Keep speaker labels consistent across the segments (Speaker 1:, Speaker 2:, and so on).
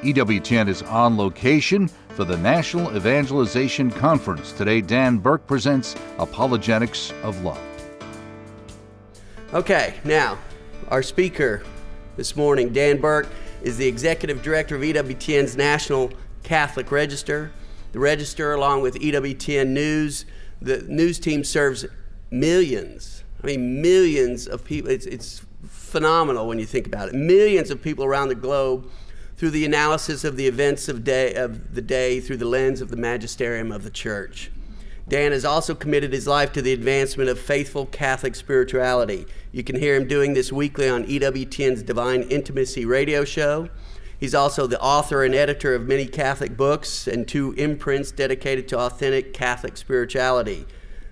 Speaker 1: EWTN is on location for the National Evangelization Conference. Today, Dan Burke presents Apologetics of Love.
Speaker 2: Okay, now, our speaker this morning, Dan Burke, is the Executive Director of EWTN's National Catholic Register. The Register, along with EWTN News, the news team serves millions of people. It's phenomenal when you think about it. Millions of people around the globe through the analysis of the events of the day through the lens of the magisterium of the church. Dan has also committed his life to the advancement of faithful Catholic spirituality. You can hear him doing this weekly on EWTN's Divine Intimacy radio show. He's also the author and editor of many Catholic books and 2 imprints dedicated to authentic Catholic spirituality: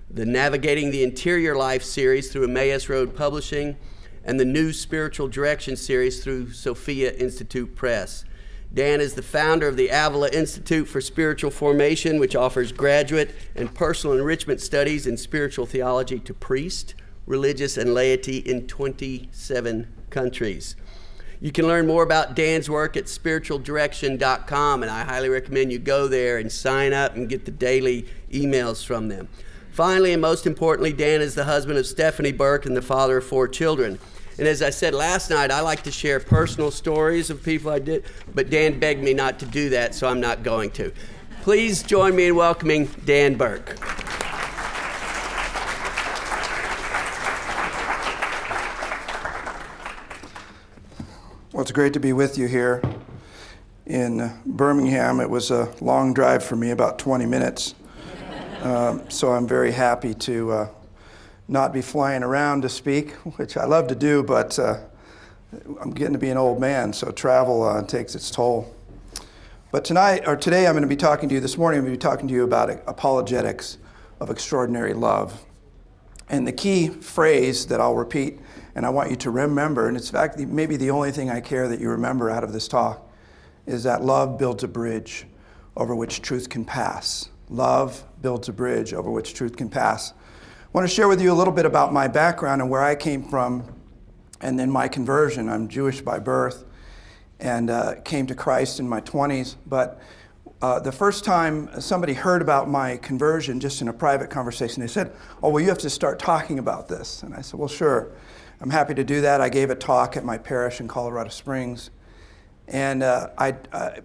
Speaker 2: the Navigating the Interior Life series through Emmaus Road Publishing and the New Spiritual Direction series through Sophia Institute Press. Dan is the founder of the Avila Institute for Spiritual Formation, which offers graduate and personal enrichment studies in spiritual theology to priests, religious, and laity in 27 countries. You can learn more about Dan's work at spiritualdirection.com, and I highly recommend you go there and sign up and get the daily emails from them. Finally, and most importantly, Dan is the husband of Stephanie Burke and the father of 4 children. And as I said last night, I like to share personal stories of people I did, but Dan begged me not to do that, so I'm not going to. Please join me in welcoming Dan Burke.
Speaker 3: Well, it's great to be with you here in Birmingham. It was a long drive for me, about 20 minutes. So I'm very happy to not be flying around to speak, which I love to do, but I'm getting to be an old man, so travel takes its toll. But today I'm going to be talking to you, this morning I'm going to be talking to you about apologetics of extraordinary love. And the key phrase that I'll repeat, and I want you to remember, and it's in fact maybe the only thing I care that you remember out of this talk, is that love builds a bridge over which truth can pass. Love builds a bridge over which truth can pass. I want to share with you a little bit about my background and where I came from, and then my conversion. I'm Jewish by birth and came to Christ in my 20s. But the first time somebody heard about my conversion, just in a private conversation, they said, "Oh, well, you have to start talking about this." And I said, "Well, sure. I'm happy to do that." I gave a talk at my parish in Colorado Springs. And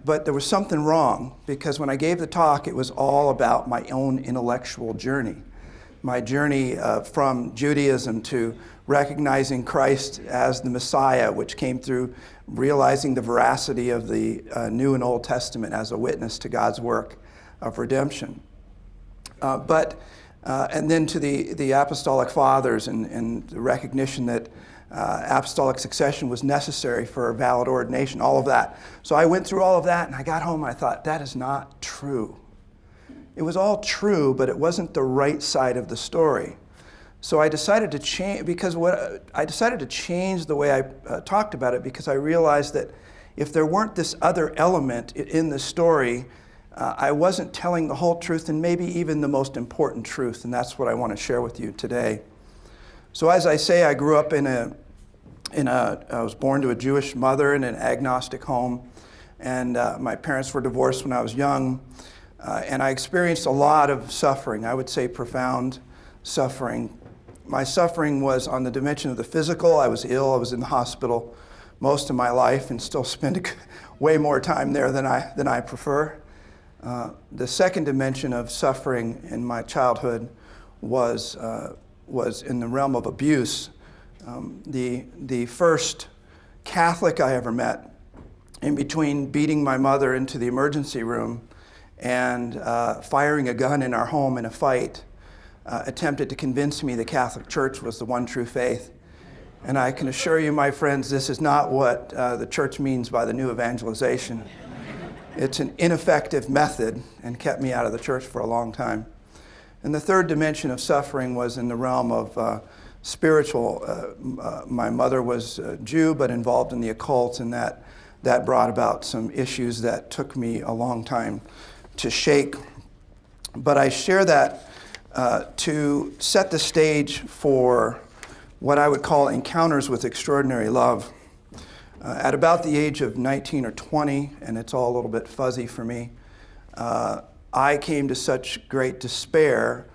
Speaker 3: but there was something wrong, because when I gave the talk, it was all about my own intellectual journey. My journey from Judaism to recognizing Christ as the Messiah, which came through realizing the veracity of the New and Old Testament as a witness to God's work of redemption. And then to the Apostolic Fathers and the recognition that apostolic succession was necessary for valid ordination, all of that. So I went through all of that, and I got home and I thought, that is not true. It was all true, but it wasn't the right side of the story. So I decided to change, I decided to change the way I talked about it, because I realized that if there weren't this other element in the story, I wasn't telling the whole truth, and maybe even the most important truth, and that's what I want to share with you today. So as I say, I grew up I was born to a Jewish mother in an agnostic home, and my parents were divorced when I was young. And I experienced a lot of suffering, I would say profound suffering. My suffering was on the dimension of the physical. I was ill, I was in the hospital most of my life, and still spend way more time there than I prefer. The second dimension of suffering in my childhood was in the realm of abuse. The first Catholic I ever met, in between beating my mother into the emergency room and firing a gun in our home in a fight, attempted to convince me the Catholic Church was the one true faith. And I can assure you, my friends, this is not what the church means by the new evangelization. It's an ineffective method and kept me out of the church for a long time. And the third dimension of suffering was in the realm of spiritual. My mother was a Jew, but involved in the occult, and that brought about some issues that took me a long time to shake. But I share that to set the stage for what I would call encounters with extraordinary love. At about the age of 19 or 20, and it's all a little bit fuzzy for me, I came to such great despair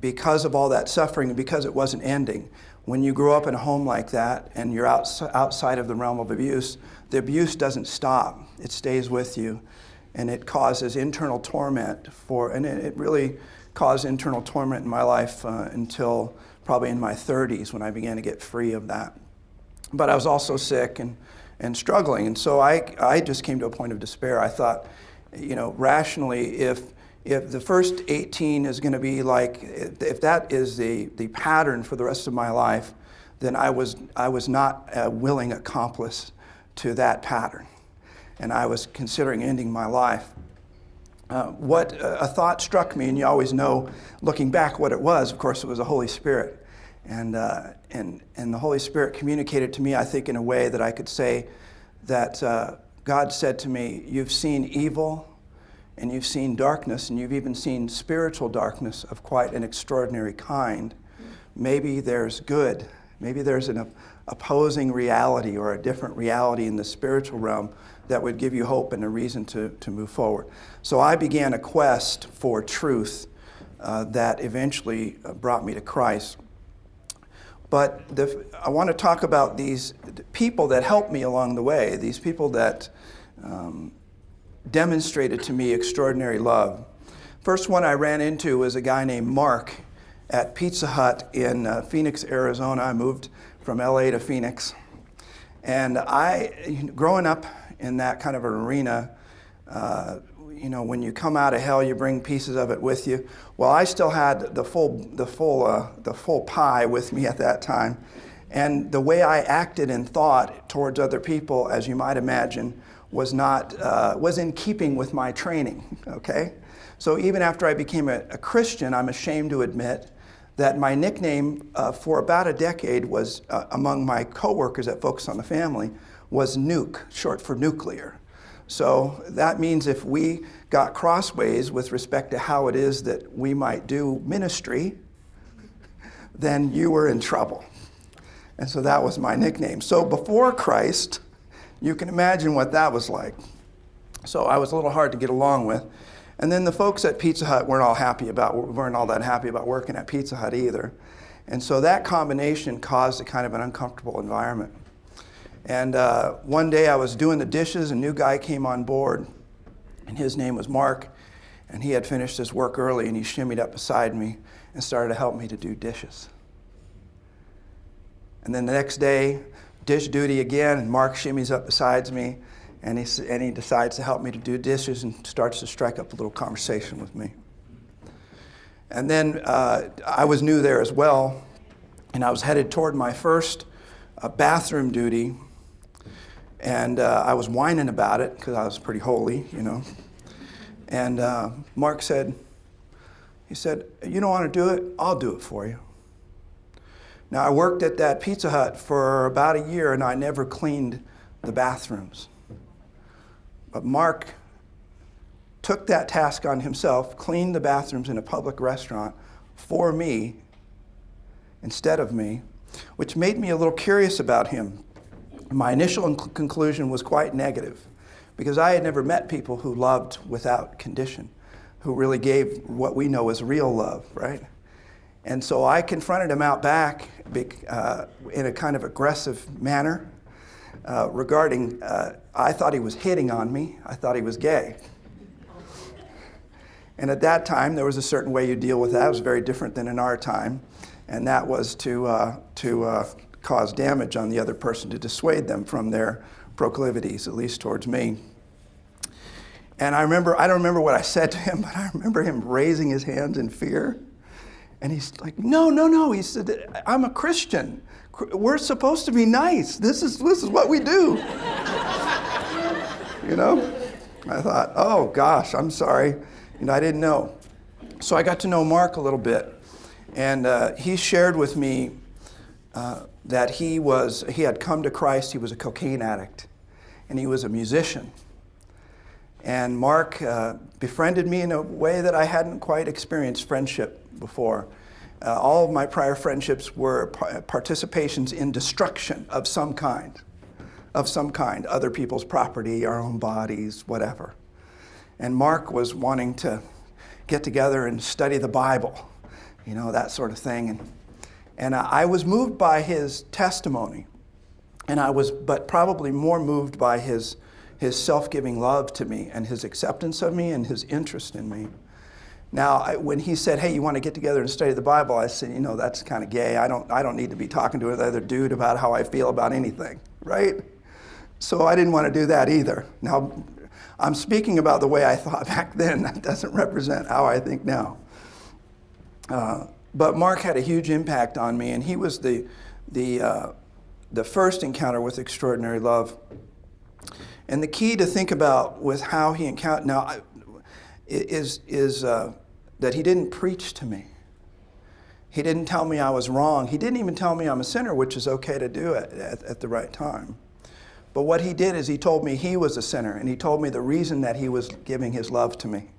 Speaker 3: because of all that suffering and because it wasn't ending. When you grow up in a home like that and you're outside of the realm of abuse, the abuse doesn't stop. It stays with you, and it causes internal torment and it really caused internal torment in my life until probably in my 30s when I began to get free of that. But I was also sick and struggling, and so I just came to a point of despair. I thought, rationally, if the first 18 is going to be like, if that is the pattern for the rest of my life, then I was not a willing accomplice to that pattern, and I was considering ending my life. What a thought struck me, and you always know, looking back, what it was. Of course, it was the Holy Spirit, and the Holy Spirit communicated to me, I think, in a way that I could say that God said to me, "You've seen evil, and you've seen darkness, and you've even seen spiritual darkness of quite an extraordinary kind. Maybe there's good. Maybe there's an opposing reality or a different reality in the spiritual realm that would give you hope and a reason to move forward." So I began a quest for truth that eventually brought me to Christ. But I want to talk about these people that helped me along the way, these people that demonstrated to me extraordinary love. First one I ran into was a guy named Mark at Pizza Hut in Phoenix, Arizona. I moved from LA to Phoenix. And growing up in that kind of an arena, when you come out of hell, you bring pieces of it with you. Well, I still had the full pie with me at that time. And the way I acted and thought towards other people, as you might imagine, was in keeping with my training, okay? So even after I became a Christian, I'm ashamed to admit that my nickname for about a decade was, among my coworkers at Focus on the Family, was Nuke, short for nuclear. So that means if we got crossways with respect to how it is that we might do ministry, then you were in trouble. And so that was my nickname. So before Christ, you can imagine what that was like. So I was a little hard to get along with. And then the folks at Pizza Hut weren't all that happy about working at Pizza Hut either. And so that combination caused a kind of an uncomfortable environment. And one day I was doing the dishes, a new guy came on board, and his name was Mark, and he had finished his work early, and he shimmied up beside me and started to help me to do dishes. And then the next day, dish duty again, and Mark shimmies up beside me, and he decides to help me to do dishes and starts to strike up a little conversation with me. And then I was new there as well, and I was headed toward my first bathroom duty, and I was whining about it because I was pretty holy, And Mark said, "You don't want to do it? I'll do it for you." Now, I worked at that Pizza Hut for about a year, and I never cleaned the bathrooms. But Mark took that task on himself, cleaned the bathrooms in a public restaurant for me instead of me, which made me a little curious about him. My initial conclusion was quite negative, because I had never met people who loved without condition, who really gave what we know as real love, right? And so I confronted him out back in a kind of aggressive manner regarding, I thought he was hitting on me. I thought he was gay. And at that time, there was a certain way you deal with that. It was very different than in our time. And that was to cause damage on the other person, to dissuade them from their proclivities, at least towards me. And I don't remember what I said to him, but I remember him raising his hands in fear. And he's like, no. He said, "I'm a Christian. We're supposed to be nice. This is what we do." I thought, oh gosh, I'm sorry. I didn't know. So I got to know Mark a little bit. And he shared with me that he had come to Christ. He was a cocaine addict, and he was a musician. And Mark befriended me in a way that I hadn't quite experienced friendship before. All of my prior friendships were participations in destruction of some kind. of some kind, other people's property, our own bodies, whatever. And Mark was wanting to get together and study the Bible, that sort of thing. And I was moved by his testimony, but probably more moved by his self-giving love to me and his acceptance of me and his interest in me. Now, when he said, "Hey, you want to get together and study the Bible?" I said, that's kind of gay. I don't need to be talking to another dude about how I feel about anything, right? So I didn't want to do that either. Now, I'm speaking about the way I thought back then. That doesn't represent how I think now. But Mark had a huge impact on me, and he was the first encounter with extraordinary love. And the key to think about with how he encountered is that he didn't preach to me. He didn't tell me I was wrong. He didn't even tell me I'm a sinner, which is okay to do at the right time. But what he did is he told me he was a sinner, and he told me the reason that he was giving his love to me.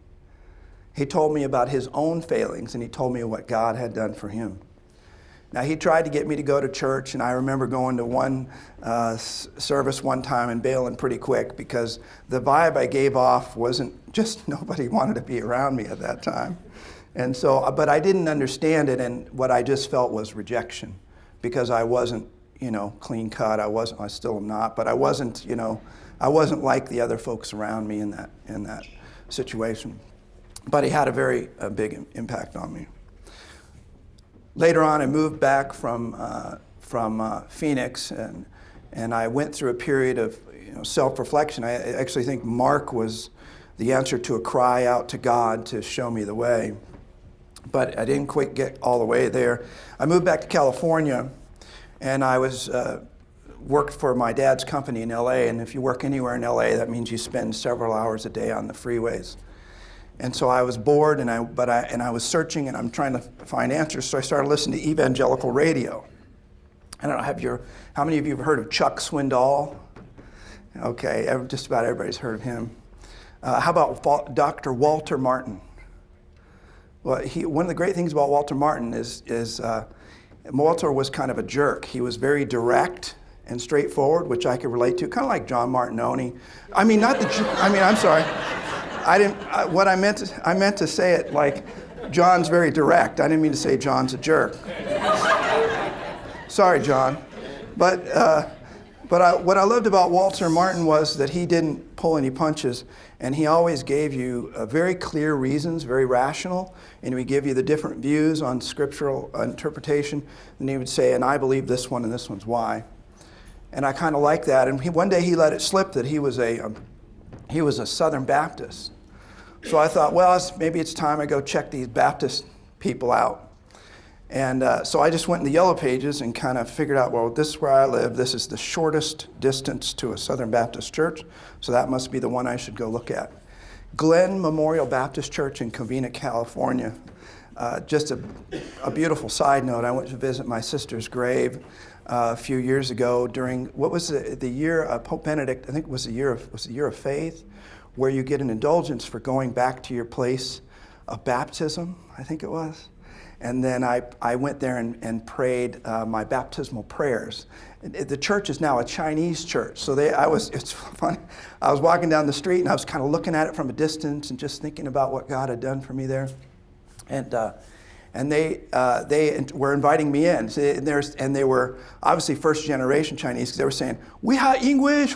Speaker 3: He told me about his own failings, and he told me what God had done for him. Now, he tried to get me to go to church, and I remember going to one service one time and bailing pretty quick because the vibe I gave off wasn't just nobody wanted to be around me at that time. And so, but I didn't understand it, and what I just felt was rejection because I wasn't, clean cut. I still am not, but I wasn't like the other folks around me in that situation. But he had a very big impact on me. Later on, I moved back from Phoenix, and I went through a period of self-reflection. I actually think Mark was the answer to a cry out to God to show me the way, but I didn't quite get all the way there. I moved back to California, and I worked for my dad's company in L.A., and if you work anywhere in L.A., that means you spend several hours a day on the freeways. And so I was bored, and I was searching, and I'm trying to find answers. So I started listening to evangelical radio. I don't know, how many of you have heard of Chuck Swindoll? Okay, just about everybody's heard of him. How about Dr. Walter Martin? Well, one of the great things about Walter Martin is Walter was kind of a jerk. He was very direct and straightforward, which I could relate to, kind of like John Martinoni. I'm sorry. I meant to say it like John's very direct. I didn't mean to say John's a jerk. Sorry, John. But what I loved about Walter Martin was that he didn't pull any punches, and he always gave you very clear reasons, very rational, and he would give you the different views on scriptural interpretation, and he would say, and I believe this one, and this one's why. And I kind of like that. And one day he let it slip that he was a Southern Baptist. So I thought, well, maybe it's time I go check these Baptist people out. And so I just went in the Yellow Pages and kind of figured out, well, this is where I live. This is the shortest distance to a Southern Baptist church, so that must be the one I should go look at. Glen Memorial Baptist Church in Covina, California. Just a beautiful side note, I went to visit my sister's grave a few years ago during, what was the year, Pope Benedict, I think it was the year of faith, where you get an indulgence for going back to your place of baptism, I think it was. And then I went there and prayed my baptismal prayers. The church is now a Chinese church, so it's funny. I was walking down the street and I was kind of looking at it from a distance and just thinking about what God had done for me there. And they were inviting me in. And they were obviously first generation Chinese because they were saying, we have English,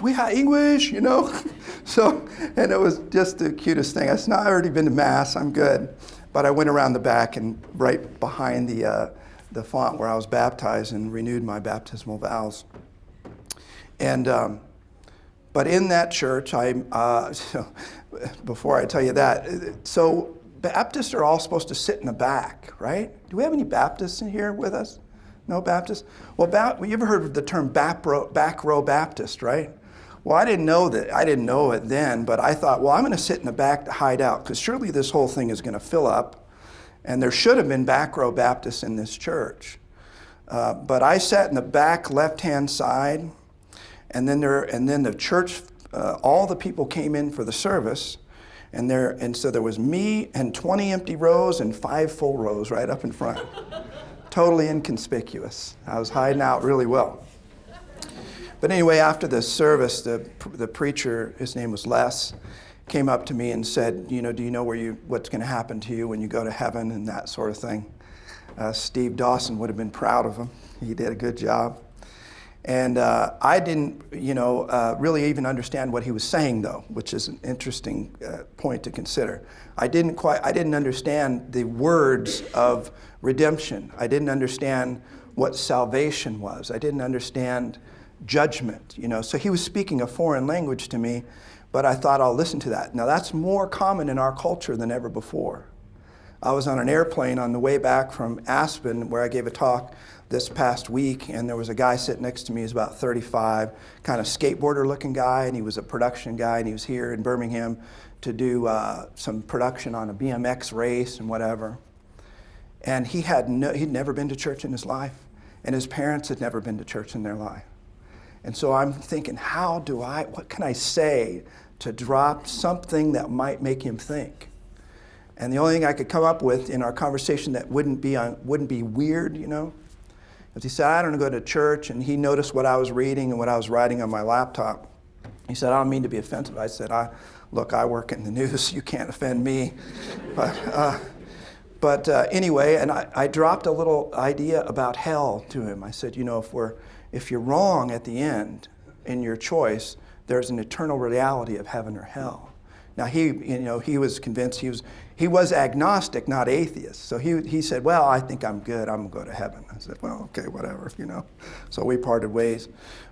Speaker 3: So, and it was just the cutest thing. I said, no, I've already been to Mass, I'm good. But I went around the back and right behind the font where I was baptized and renewed my baptismal vows. And but in that church, before I tell you that, so Baptists are all supposed to sit in the back, right? Do we have any Baptists in here with us? No Baptists? Well, you ever heard of the term back row Baptist, right? Well, I didn't know it then, but I thought, well, I'm going to sit in the back to hide out because surely this whole thing is going to fill up, and there should have been back row Baptists in this church. But I sat in the back left-hand side, and then the church, all the people came in for the service, and so there was me and 20 empty rows and 5 full rows right up in front. Totally inconspicuous. I was hiding out really well. But anyway, after the service, the preacher, his name was Les, came up to me and said, do you know what's going to happen to you when you go to heaven and that sort of thing. Steve Dawson would have been proud of him. He did a good job. And I didn't, really even understand what he was saying, though, which is an interesting point to consider. I didn't understand the words of redemption. I didn't understand what salvation was. I didn't understand judgment, So he was speaking a foreign language to me, but I thought I'll listen to that. Now that's more common in our culture than ever before. I was on an airplane on the way back from Aspen where I gave a talk this past week, and there was a guy sitting next to me. He was about 35, kind of skateboarder looking guy, and he was a production guy, and he was here in Birmingham to do some production on a BMX race and whatever. And he'd never been to church in his life, and his parents had never been to church in their life. And so I'm thinking, what can I say to drop something that might make him think? And the only thing I could come up with in our conversation that wouldn't be weird, is he said, I don't go to church, and he noticed what I was reading and what I was writing on my laptop. He said, I don't mean to be offensive. I said, look, I work in the news. You can't offend me. But anyway, and I dropped a little idea about hell to him. I said, if you're wrong at the end in your choice, there's an eternal reality of heaven or hell. Now he was convinced, he was agnostic, not atheist. So he said, well, I think I'm good. I'm going to go to heaven. I said, well, okay, whatever, So we parted ways.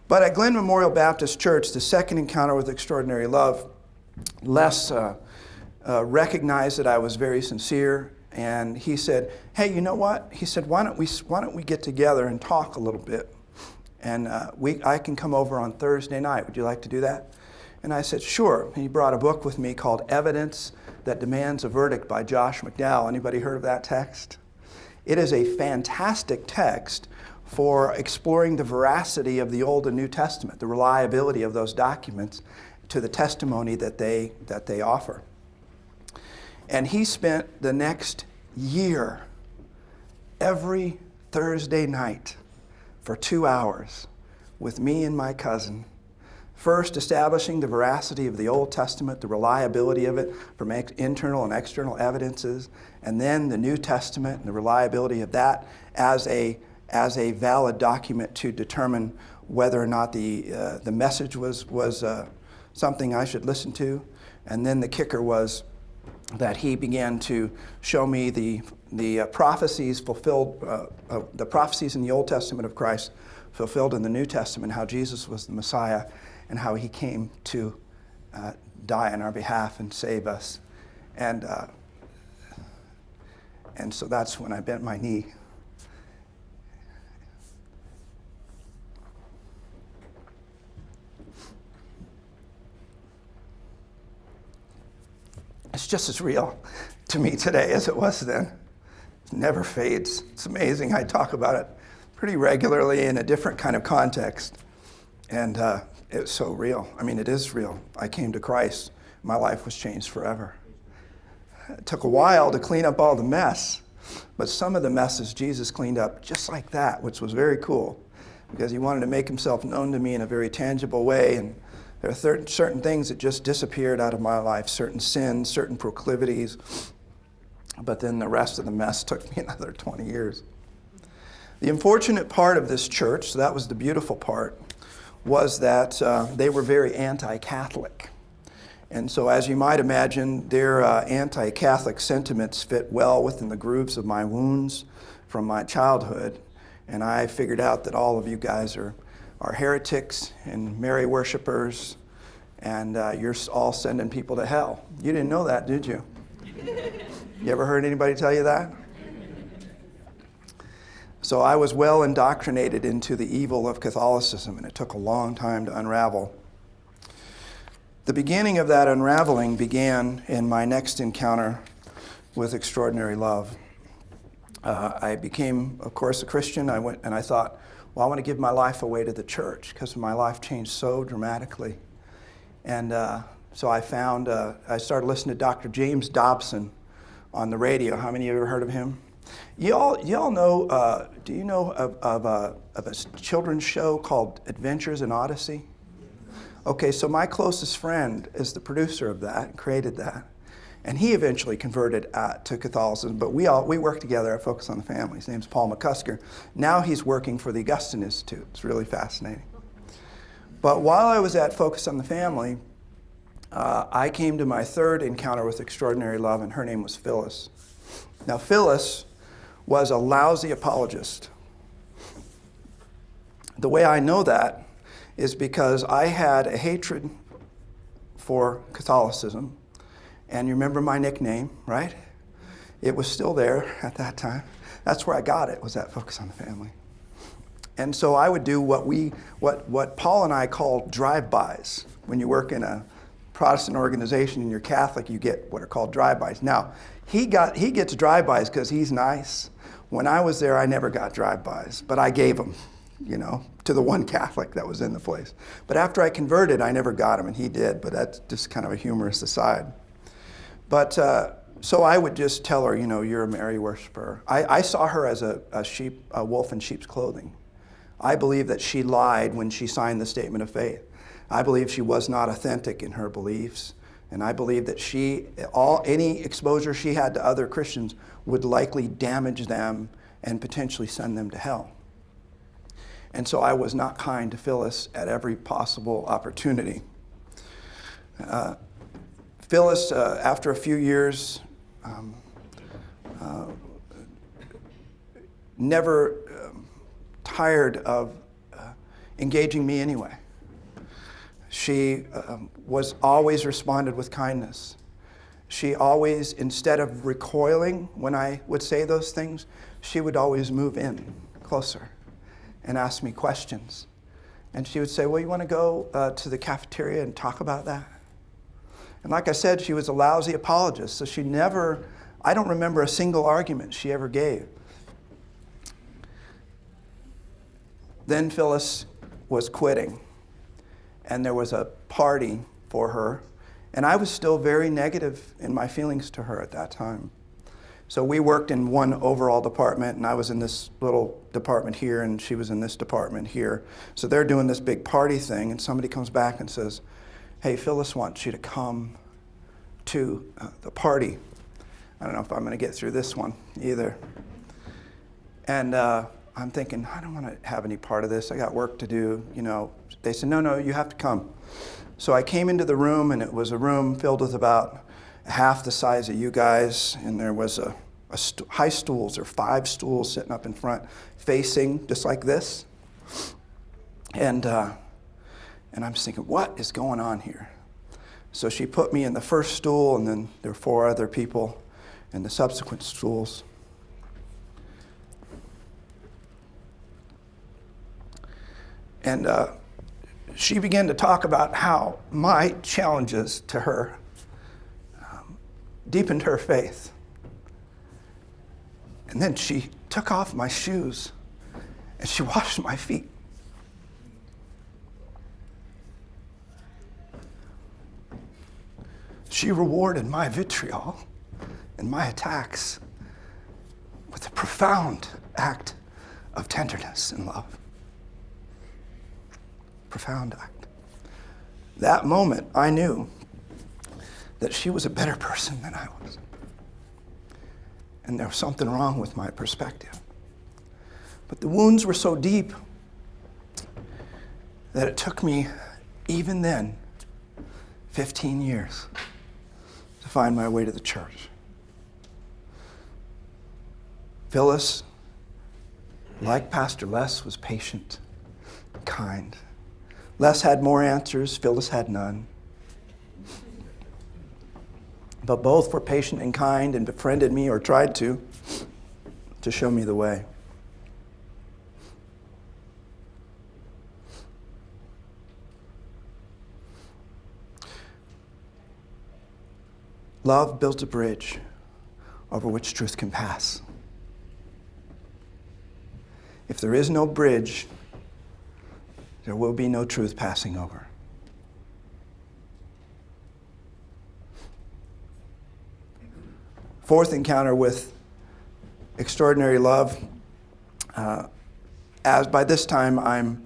Speaker 3: But at Glen Memorial Baptist Church, the second encounter with extraordinary love, Les recognized that I was very sincere, and he said, hey, you know what? He said, why don't we get together and talk a little bit? And I can come over on Thursday night. Would you like to do that? And I said, sure. He brought a book with me called Evidence That Demands a Verdict by Josh McDowell. Anybody heard of that text? It is a fantastic text for exploring the veracity of the Old and New Testament, the reliability of those documents to the testimony that they offer. And he spent the next year, every Thursday night, for 2 hours with me and my cousin, first establishing the veracity of the Old Testament, the reliability of it from internal and external evidences, and then the New Testament and the reliability of that as a valid document to determine whether or not the message was something I should listen to. And then the kicker was that he began to show me the prophecies fulfilled, the prophecies in the Old Testament of Christ fulfilled in the New Testament, how Jesus was the Messiah and how he came to die on our behalf and save us. And so that's when I bent my knee. It's just as real to me today as it was then. It never fades. It's amazing. I talk about it pretty regularly in a different kind of context. And it's so real. I mean, it is real. I came to Christ. My life was changed forever. It took a while to clean up all the mess, but some of the messes Jesus cleaned up just like that, which was very cool because he wanted to make himself known to me in a very tangible way. And there are certain things that just disappeared out of my life, certain sins, certain proclivities, but then the rest of the mess took me another 20 years. The unfortunate part of this church, so that was the beautiful part, was that they were very anti-Catholic. And so as you might imagine, their anti-Catholic sentiments fit well within the grooves of my wounds from my childhood. And I figured out that all of you guys are heretics and Mary worshipers, and you're all sending people to hell. You didn't know that, did you? You ever heard anybody tell you that? So I was well indoctrinated into the evil of Catholicism, and it took a long time to unravel. The beginning of that unraveling began in my next encounter with extraordinary love. I became, of course, a Christian. I went and I thought, well, I want to give my life away to the church because my life changed so dramatically. And so I started listening to Dr. James Dawson on the radio. How many of you ever heard of him? Y'all know, do you know of a children's show called Adventures in Odyssey? Okay, so my closest friend is the producer of that, created that. And he eventually converted to Catholicism, but we work together at Focus on the Family. His name's Paul McCusker. Now he's working for the Augustine Institute. It's really fascinating. But while I was at Focus on the Family, I came to my third encounter with extraordinary love, and her name was Phyllis. Now, Phyllis was a lousy apologist. The way I know that is because I had a hatred for Catholicism. And you remember my nickname, right? It was still there at that time. That's where I got it, was at Focus on the Family. And so I would do what Paul and I call drive-bys. When you work in a Protestant organization and you're Catholic, you get what are called drive-bys. Now, he gets drive-bys because he's nice. When I was there, I never got drive-bys, but I gave them, to the one Catholic that was in the place. But after I converted, I never got him, and he did, but that's just kind of a humorous aside. But so I would just tell her, you're a Mary worshiper. I saw her as a wolf in sheep's clothing. I believe that she lied when she signed the statement of faith. I believe she was not authentic in her beliefs. And I believe that any exposure she had to other Christians would likely damage them and potentially send them to hell. And so I was not kind to Phyllis at every possible opportunity. Phyllis, after a few years, never tired of engaging me anyway. She was always responded with kindness. She always, instead of recoiling when I would say those things, she would always move in closer and ask me questions. And she would say, well, you want to go to the cafeteria and talk about that? And like I said, she was a lousy apologist, so I don't remember a single argument she ever gave. Then Phyllis was quitting, and there was a party for her, and I was still very negative in my feelings to her at that time. So we worked in one overall department, and I was in this little department here, and she was in this department here. So they're doing this big party thing, and somebody comes back and says, hey, Phyllis wants you to come to the party. I don't know if I'm going to get through this one either. And I'm thinking, I don't want to have any part of this. I got work to do. They said, no, you have to come. So I came into the room, and it was a room filled with about half the size of you guys, and there was high stools, or 5 stools sitting up in front, facing just like this. And I'm just thinking, what is going on here? So she put me in the first stool, and then there were 4 other people in the subsequent stools. And she began to talk about how my challenges to her deepened her faith. And then she took off my shoes, and she washed my feet. She rewarded my vitriol and my attacks with a profound act of tenderness and love. Profound act. That moment, I knew that she was a better person than I was. And there was something wrong with my perspective. But the wounds were so deep that it took me, even then, 15 years to find my way to the church. Phyllis, like Pastor Les, was patient, kind. Les had more answers, Phyllis had none. But both were patient and kind and befriended me, or tried to show me the way. Love builds a bridge over which truth can pass. If there is no bridge, there will be no truth passing over. Fourth encounter with extraordinary love. As by this time I'm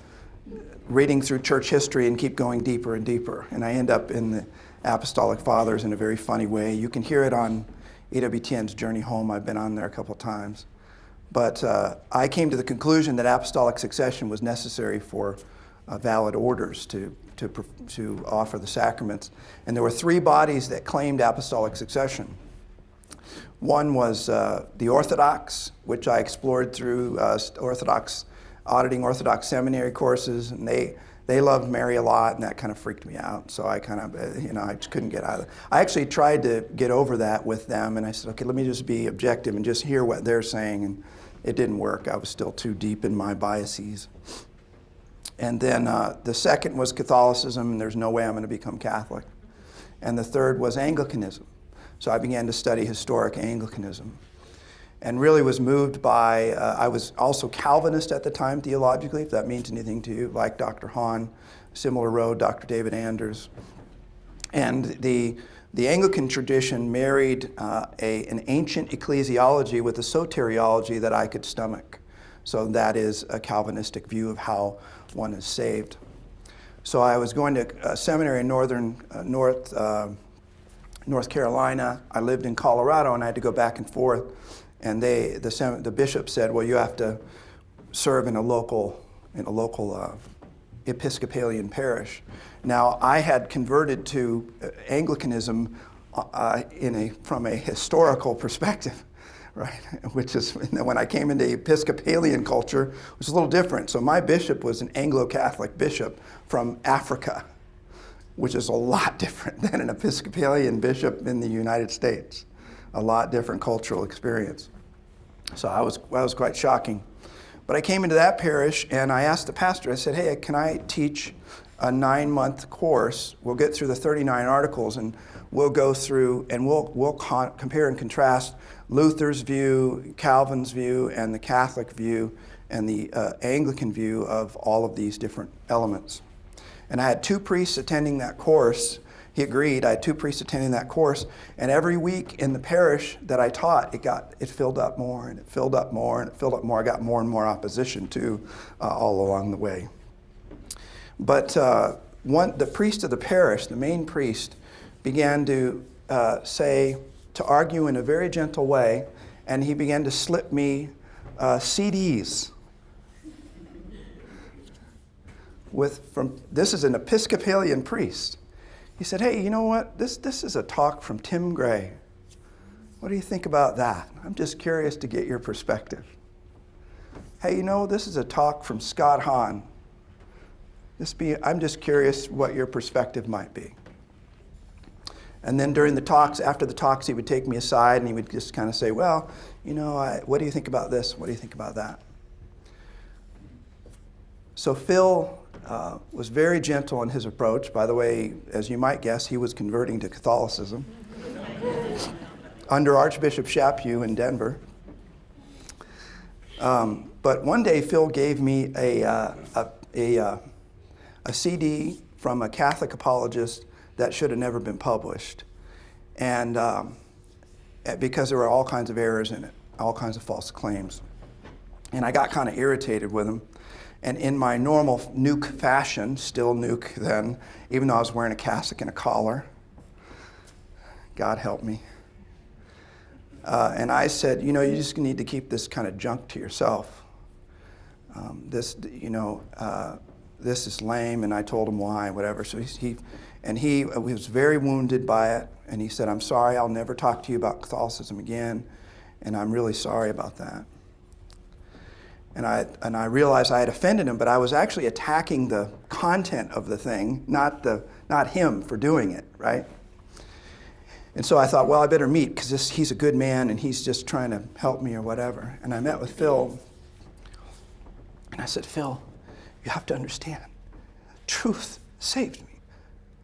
Speaker 3: reading through church history and keep going deeper and deeper, and I end up in the Apostolic Fathers in a very funny way. You can hear it on EWTN's Journey Home. I've been on there a couple times. But I came to the conclusion that apostolic succession was necessary for valid orders to offer the sacraments. And there were three bodies that claimed apostolic succession. One was the Orthodox, which I explored through auditing Orthodox seminary courses, and they loved Mary a lot, and that kind of freaked me out. So I kind of, I just couldn't get out of it. I actually tried to get over that with them, and I said, okay, let me just be objective and just hear what they're saying, and it didn't work. I was still too deep in my biases. And then the second was Catholicism, and there's no way I'm going to become Catholic. And the third was Anglicanism. So I began to study historic Anglicanism, and really was moved by, I was also Calvinist at the time theologically, if that means anything to you, like Dr. Hahn, similar road, Dr. David Anders. And the Anglican tradition married an ancient ecclesiology with a soteriology that I could stomach. So that is a Calvinistic view of how one is saved. So I was going to a seminary in North Carolina. I lived in Colorado, and I had to go back and forth. And the bishop said, well, you have to serve in a local Episcopalian parish. Now, I had converted to Anglicanism from a historical perspective, right? Which is, when I came into Episcopalian culture, it was a little different. So my bishop was an Anglo-Catholic bishop from Africa, which is a lot different than an Episcopalian bishop in the United States. A lot different cultural experience. So that was quite shocking. But I came into that parish, and I asked the pastor, I said, hey, can I teach a 9-month course? We'll get through the 39 articles, and we'll go through, and we'll compare and contrast Luther's view, Calvin's view, and the Catholic view, and the Anglican view of all of these different elements. And I had 2 priests attending that course. He agreed. I had 2 priests attending that course, and every week in the parish that I taught, it filled up more, and it filled up more, and it filled up more. I got more and more opposition too, all along the way. But the priest of the parish, the main priest, began to argue in a very gentle way, and he began to slip me CDs. This is an Episcopalian priest. He said, hey, you know what? This is a talk from Tim Gray. What do you think about that? I'm just curious to get your perspective. Hey, this is a talk from Scott Hahn. I'm just curious what your perspective might be. And then during the talks, after the talks, he would take me aside and he would just kind of say, well, what do you think about this? What do you think about that? So Phil was very gentle in his approach. By the way, as you might guess, he was converting to Catholicism under Archbishop Chaput in Denver. But one day, Phil gave me a CD from a Catholic apologist that should have never been published, and because there were all kinds of errors in it, all kinds of false claims. And I got kind of irritated with him. And in my normal nuke fashion, still nuke then, even though I was wearing a cassock and a collar, God help me. And I said, you just need to keep this kind of junk to yourself. This is lame, and I told him why, whatever. So he was very wounded by it, and he said, I'm sorry, I'll never talk to you about Catholicism again, and I'm really sorry about that. And I realized I had offended him, but I was actually attacking the content of the thing, not him for doing it, right? And so I thought, well, I better meet, because he's a good man, and he's just trying to help me or whatever. And I met with Phil, and I said, Phil, you have to understand, truth saved me.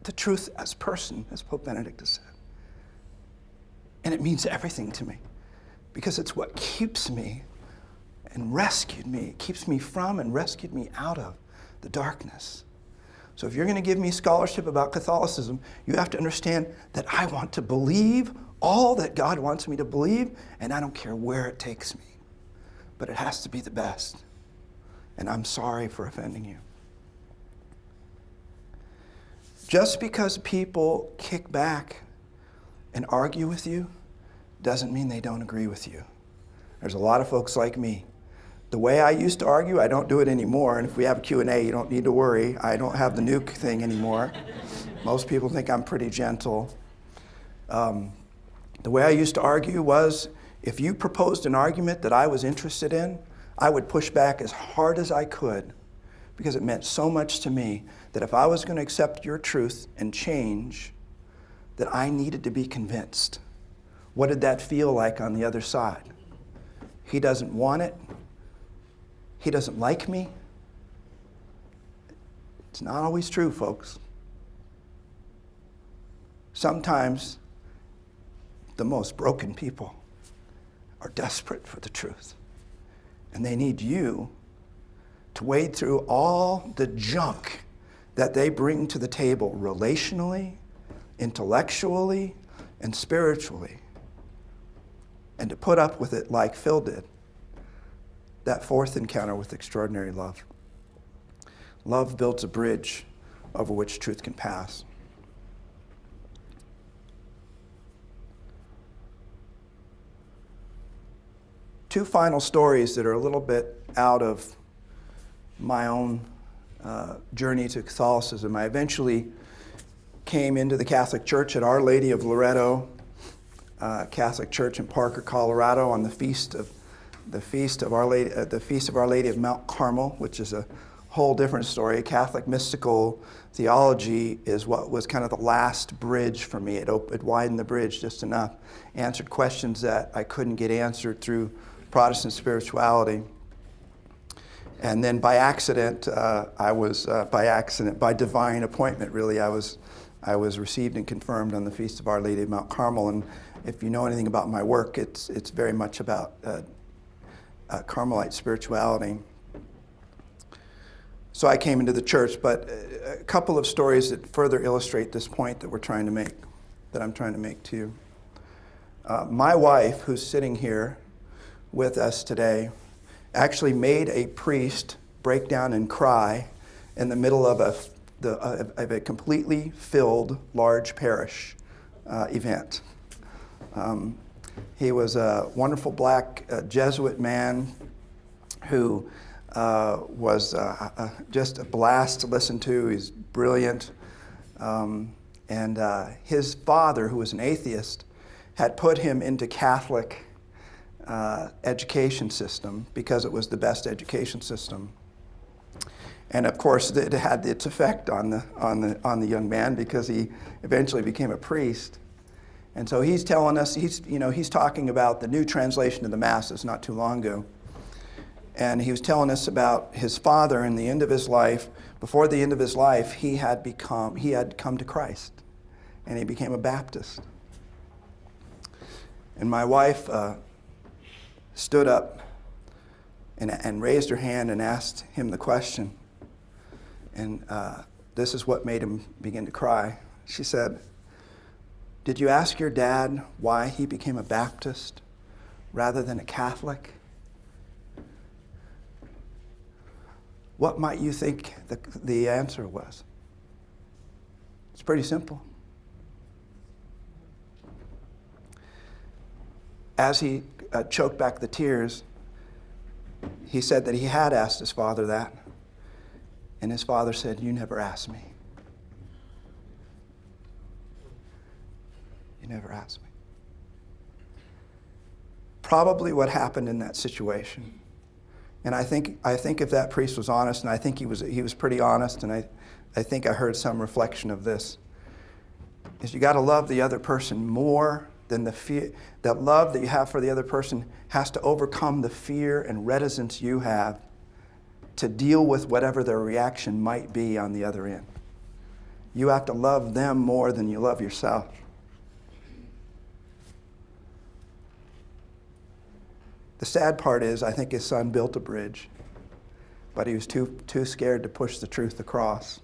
Speaker 3: The truth as a person, as Pope Benedict has said. And it means everything to me, because it's what keeps me and rescued me. It keeps me from and rescued me out of the darkness. So if you're going to give me scholarship about Catholicism, you have to understand that I want to believe all that God wants me to believe, and I don't care where it takes me. but it has to be the best. And I'm sorry for offending you. Just because people kick back and argue with you doesn't mean they don't agree with you. There's a lot of folks like me. The way I used to argue, I don't do it anymore. And if we have a Q&A, you don't need to worry. I don't have the nuke thing anymore. Most people think I'm pretty gentle. The way I used to argue was, if you proposed an argument that I was interested in, I would push back as hard as I could, because it meant so much to me that if I was going to accept your truth and change, that I needed to be convinced. What did that feel like on the other side? He doesn't want it. He doesn't like me. It's not always true, folks. Sometimes the most broken people are desperate for the truth. And they need you to wade through all the junk that they bring to the table relationally, intellectually, and spiritually, and to put up with it like Phil did. That fourth encounter with extraordinary love. Love builds a bridge over which truth can pass. Two final stories that are a little bit out of my own journey to Catholicism. I eventually came into the Catholic Church at Our Lady of Loretto Catholic Church in Parker, Colorado, on the feast of Our Lady of Mount Carmel, which is a whole different story. Catholic mystical theology is what was kind of the last bridge for me. It widened the bridge just enough, answered questions that I couldn't get answered through Protestant spirituality. And then by accident, by divine appointment, really, I was received and confirmed on the Feast of Our Lady of Mount Carmel. And if you know anything about my work, it's very much about Carmelite spirituality. So I came into the church, but a couple of stories that further illustrate this point that I'm trying to make to you. My wife, who's sitting here with us today, actually made a priest break down and cry in the middle of a completely filled large parish event. He was a wonderful black Jesuit man who was just a blast to listen to. He's brilliant. And his father, who was an atheist, had put him into Catholic education system because it was the best education system. And of course, it had its effect on the young man, because he eventually became a priest. And so he's telling us, he's talking about the new translation of the Masses not too long ago. And he was telling us about his father in the end of his life. Before the end of his life, he had come to Christ, and he became a Baptist. And my wife stood up and raised her hand and asked him the question. And this is what made him begin to cry. She said, "Did you ask your dad why he became a Baptist rather than a Catholic? What might you think the answer was?" It's pretty simple. As he choked back the tears, he said that he had asked his father that. And his father said, "You never asked me. You never asked me." Probably what happened in that situation. And I think if that priest was honest, and I think he was pretty honest, and I think I heard some reflection of this, is you got to love the other person more than the fear. That love that you have for the other person has to overcome the fear and reticence you have to deal with whatever their reaction might be on the other end. You have to love them more than you love yourself. The sad part is, I think his son built a bridge, but he was too scared to push the truth across.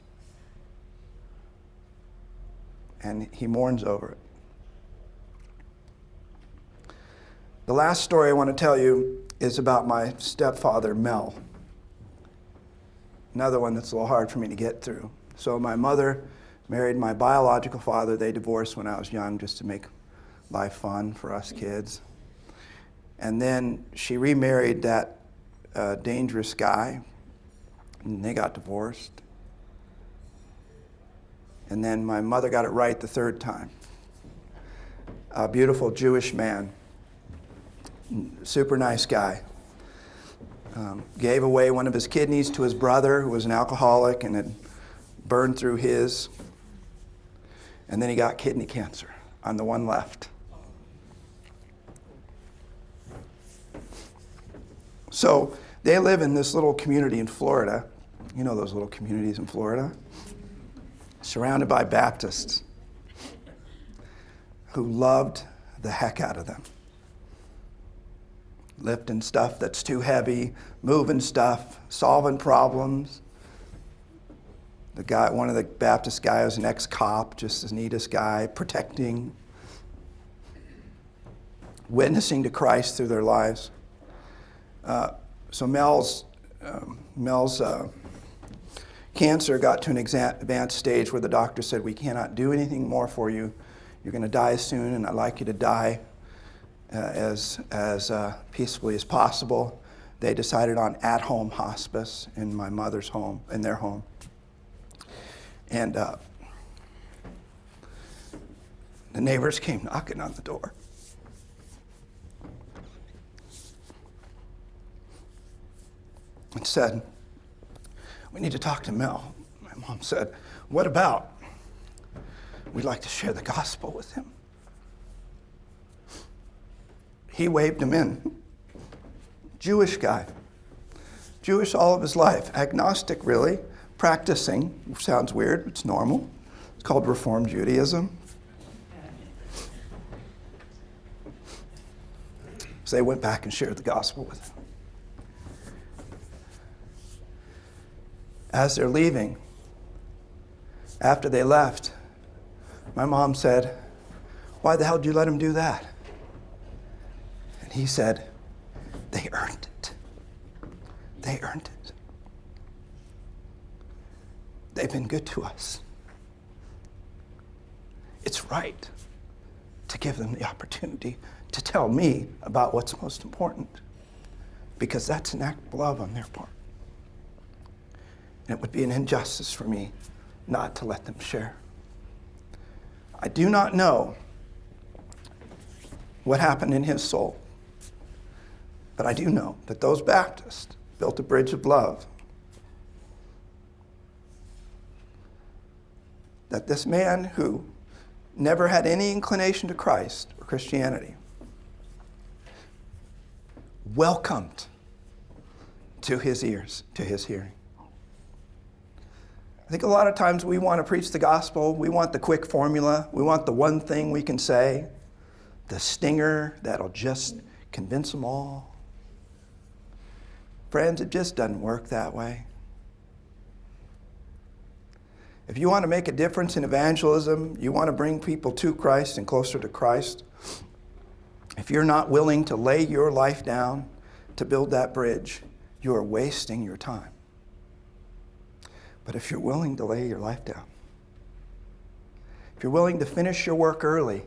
Speaker 3: And he mourns over it. The last story I want to tell you is about my stepfather, Mel. Another one that's a little hard for me to get through. So my mother married my biological father. They divorced when I was young just to make life fun for us kids. And then she remarried that dangerous guy, and they got divorced. And then my mother got it right the third time. A beautiful Jewish man, super nice guy. Gave away one of his kidneys to his brother, who was an alcoholic, and had burned through his. And then he got kidney cancer on the one left. So they live in this little community in Florida. You know those little communities in Florida? Surrounded by Baptists who loved the heck out of them. Lifting stuff that's too heavy, moving stuff, solving problems. The guy, one of the Baptist guys was an ex-cop, just the neatest guy, protecting, witnessing to Christ through their lives. So Mel's cancer got to an advanced stage where the doctor said, we cannot do anything more for you. You're going to die soon, and I'd like you to die as peacefully as possible. They decided on at-home hospice in my mother's home, in their home. And the neighbors came knocking on the door. And said, we need to talk to Mel. My mom said, what about? We'd like to share the gospel with him. He waved him in. Jewish guy. Jewish all of his life. Agnostic, really. Practicing. Sounds weird, but it's normal. It's called Reform Judaism. So they went back and shared the gospel with him. As they're leaving, after they left, my mom said, why the hell did you let him do that? And he said, they earned it. They earned it. They've been good to us. It's right to give them the opportunity to tell me about what's most important, because that's an act of love on their part. And it would be an injustice for me not to let them share. I do not know what happened in his soul, but I do know that those Baptists built a bridge of love. That this man who never had any inclination to Christ or Christianity welcomed to his ears, to his hearing. I think a lot of times we want to preach the gospel. We want the quick formula. We want the one thing we can say, the stinger that'll just convince them all. Friends, it just doesn't work that way. If you want to make a difference in evangelism, you want to bring people to Christ and closer to Christ, if you're not willing to lay your life down to build that bridge, you are wasting your time. But if you're willing to lay your life down, if you're willing to finish your work early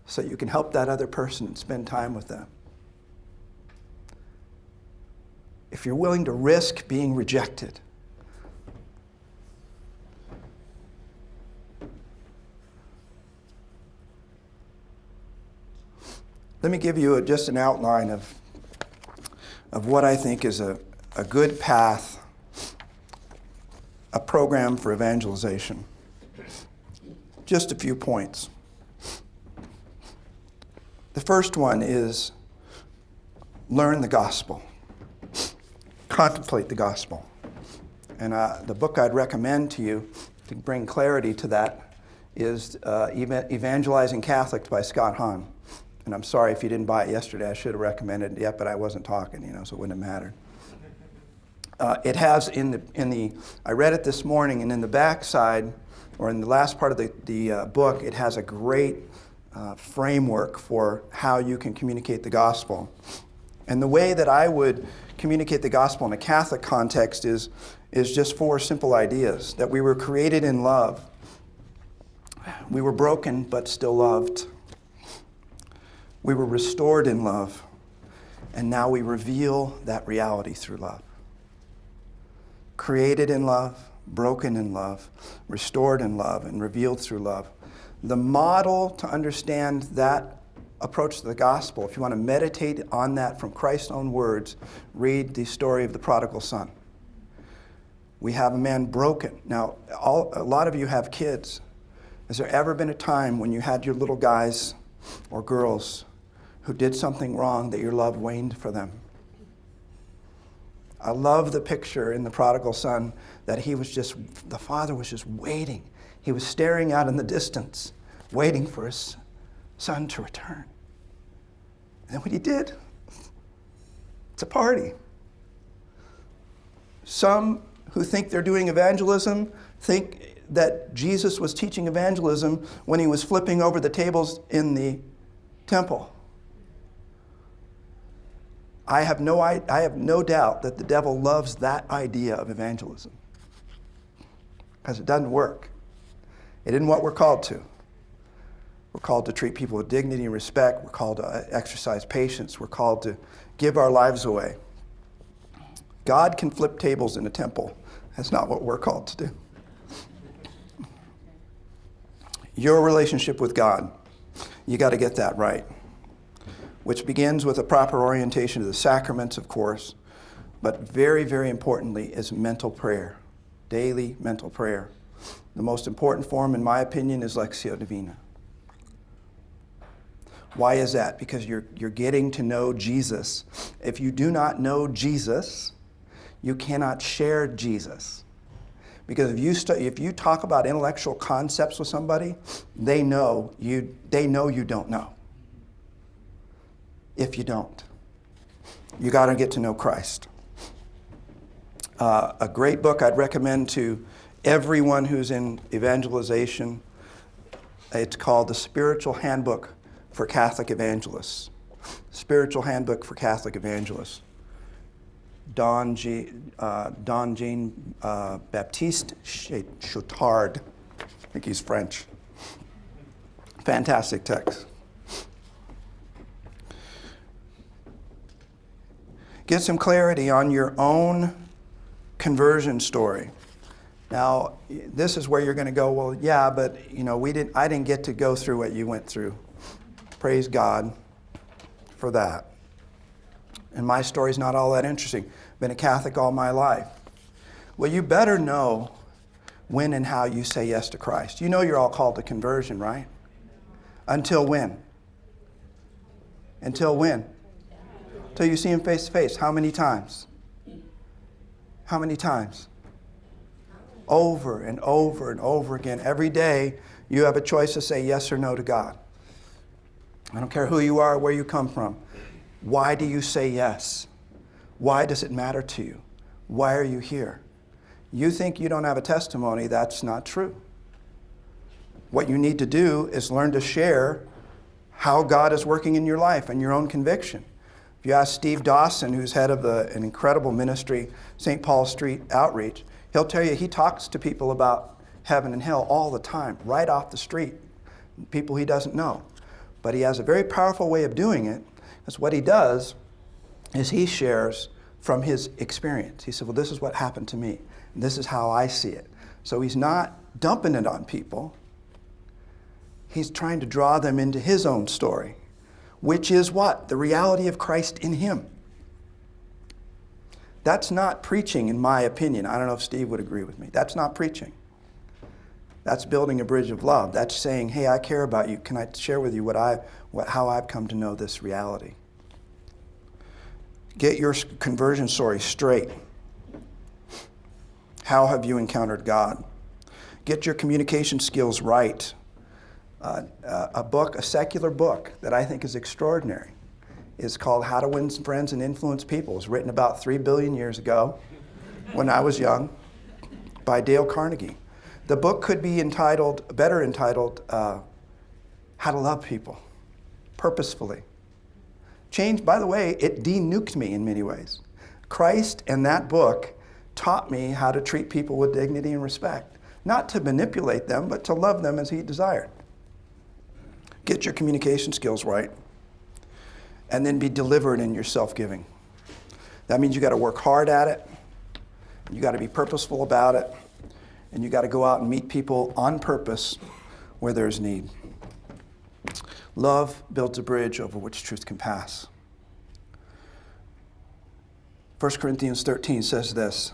Speaker 3: so you can help that other person and spend time with them, if you're willing to risk being rejected, let me give you just an outline of what I think is a good path, a program for evangelization. Just a few points. The first one is learn the gospel. Contemplate the gospel. And the book I'd recommend to you to bring clarity to that is Evangelizing Catholics by Scott Hahn. And I'm sorry if you didn't buy it yesterday. I should have recommended it yet, but I wasn't talking, so it wouldn't have mattered. It has I read it this morning, and in the back side, or in the last part of the book, it has a great framework for how you can communicate the gospel. And the way that I would communicate the gospel in a Catholic context is just 4 simple ideas. That we were created in love. We were broken but still loved. We were restored in love. And now we reveal that reality through love. Created in love, broken in love, restored in love, and revealed through love. The model to understand that approach to the gospel, if you want to meditate on that from Christ's own words, read the story of the prodigal son. We have a man broken. Now, a lot of you have kids. Has there ever been a time when you had your little guys or girls who did something wrong that your love waned for them? I love the picture in the prodigal son that the father was just waiting. He was staring out in the distance, waiting for his son to return. And then what he did, it's a party. Some who think they're doing evangelism think that Jesus was teaching evangelism when he was flipping over the tables in the temple. I have no doubt that the devil loves that idea of evangelism, because it doesn't work. It isn't what we're called to. We're called to treat people with dignity and respect. We're called to exercise patience. We're called to give our lives away. God can flip tables in a temple. That's not what we're called to do. Your relationship with God, you got to get that right, which begins with a proper orientation to the sacraments, of course, but very, very importantly is mental prayer, daily mental prayer. The most important form, in my opinion, is Lectio Divina. Why is that? Because you're getting to know Jesus. If you do not know Jesus, you cannot share Jesus. Because if you talk about intellectual concepts with somebody, they know you don't know. If you don't, you got to get to know Christ. A great book I'd recommend to everyone who's in evangelization. It's called The Spiritual Handbook for Catholic Evangelists. Spiritual Handbook for Catholic Evangelists. Don Jean Baptiste Chautard. I think he's French. Fantastic text. Get some clarity on your own conversion story. Now, this is where you're going to go, well, yeah, but I didn't get to go through what you went through. Praise God for that. And my story's not all that interesting. Been a Catholic all my life. Well, you better know when and how you say yes to Christ. You know you're all called to conversion, right? Until when? Until when? Until you see him face to face. How many times? How many times? Over and over and over again. Every day you have a choice to say yes or no to God. I don't care who you are or where you come from. Why do you say yes? Why does it matter to you? Why are you here? You think you don't have a testimony, that's not true. What you need to do is learn to share how God is working in your life and your own conviction. If you ask Steve Dawson, who's head of an incredible ministry, St. Paul Street Outreach, he'll tell you he talks to people about heaven and hell all the time, right off the street, people he doesn't know. But he has a very powerful way of doing it, because what he does is he shares from his experience. He said, well, this is what happened to me. And this is how I see it. So he's not dumping it on people. He's trying to draw them into his own story, which is what? The reality of Christ in him. That's not preaching, in my opinion. I don't know if Steve would agree with me. That's not preaching. That's building a bridge of love. That's saying, hey, I care about you. Can I share with you how I've come to know this reality? Get your conversion story straight. How have you encountered God? Get your communication skills right. A secular book that I think is extraordinary is called How to Win Friends and Influence People. It was written about 3 billion years ago when I was young by Dale Carnegie. The book could be better entitled, How to Love People Purposefully. changed, by the way, it de-nuked me in many ways. Christ and that book taught me how to treat people with dignity and respect. Not to manipulate them, but to love them as he desired. Get your communication skills right, and then be deliberate in your self-giving. That means you got to work hard at it, you got to be purposeful about it, and you got to go out and meet people on purpose where there's need. Love builds a bridge over which truth can pass. 1 Corinthians 13 says this,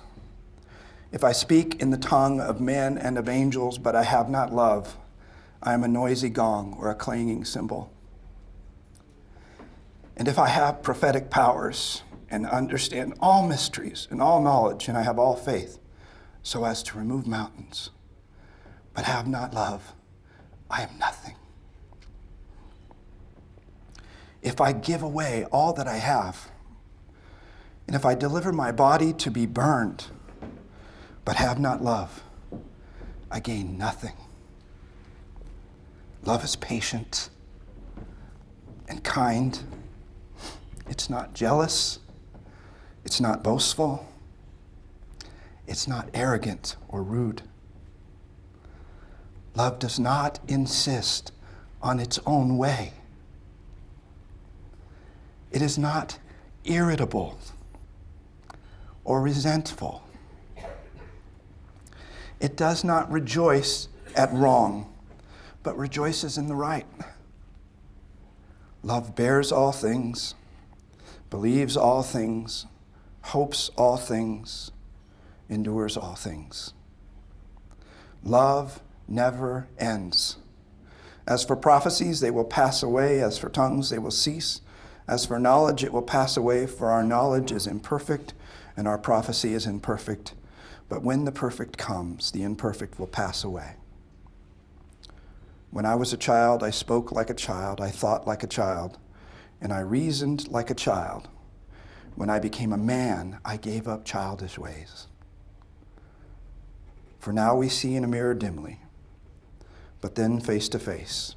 Speaker 3: "If I speak in the tongue of men and of angels, but I have not love, I am a noisy gong or a clanging cymbal. And if I have prophetic powers and understand all mysteries and all knowledge, and I have all faith, so as to remove mountains, but have not love, I am nothing. If I give away all that I have, and if I deliver my body to be burned, but have not love, I gain nothing. Love is patient and kind. It's not jealous. It's not boastful. It's not arrogant or rude. Love does not insist on its own way. It is not irritable or resentful. It does not rejoice at wrong, but rejoices in the right. Love bears all things, believes all things, hopes all things, endures all things. Love never ends. As for prophecies, they will pass away. As for tongues, they will cease. As for knowledge, it will pass away, for our knowledge is imperfect, and our prophecy is imperfect. But when the perfect comes, the imperfect will pass away. When I was a child, I spoke like a child, I thought like a child, and I reasoned like a child. When I became a man, I gave up childish ways. For now we see in a mirror dimly, but then face to face.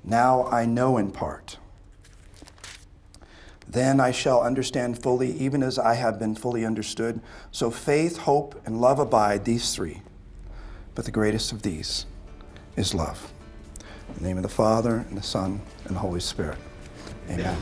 Speaker 3: Now I know in part. Then I shall understand fully, even as I have been fully understood. So faith, hope, and love abide, these three. But the greatest of these is love. In the name of the Father, and the Son, and the Holy Spirit. Amen.